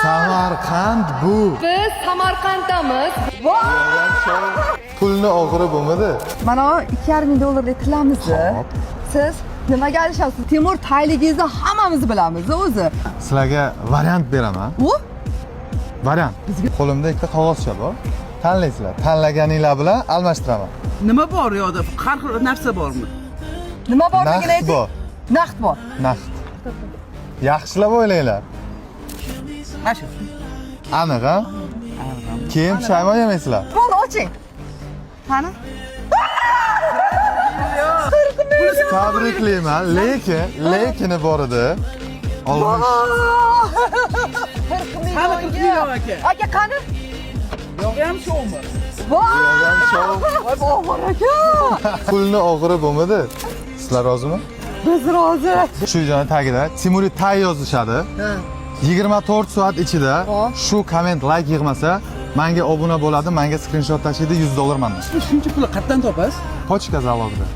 Samarqand bu. Biz Samarqanddamiz. Pulni o'g'ri bo'lmadi. Mana $2,5 deb tilamiz. Xo'p. Siz nimaga alishasiz? Temur tayligingizni hammamiz bilamiz o'zi. Sizlarga variant beraman. U Variant. Qo'limda ikkita qog'ozcha bor. Tanlaysizlar. Tanlaganinglar bilan almashtiraman. Nima bor yo'qda? Har xil narsa bormi? nima borligini Naqd ayting. bor. Naqd bor. Naqd. Yaxshilab o'ylanglar. Mana shu. Aniq, ha? Keyin pushaymon yemaysizlar. Bo'ldi, oching. Qani? Tabriklayman, lekini bor edi. Olmish. Qani 40 million aka. Aka qani? Yo'q ham showmi? Voy bobor aka. Pulni o'g'ri bo'lmadi. Sizlar rozimi? Biz rozi. Shu joyning tagida Timuriy Tay yozishadi. 24 soat ichida shu komment like yig'masa, menga obuna bo'ladi, menga skrinshot tashlaydi $100 mandan. Shuncha pulni qayerdan topasiz? Pochka zavodida.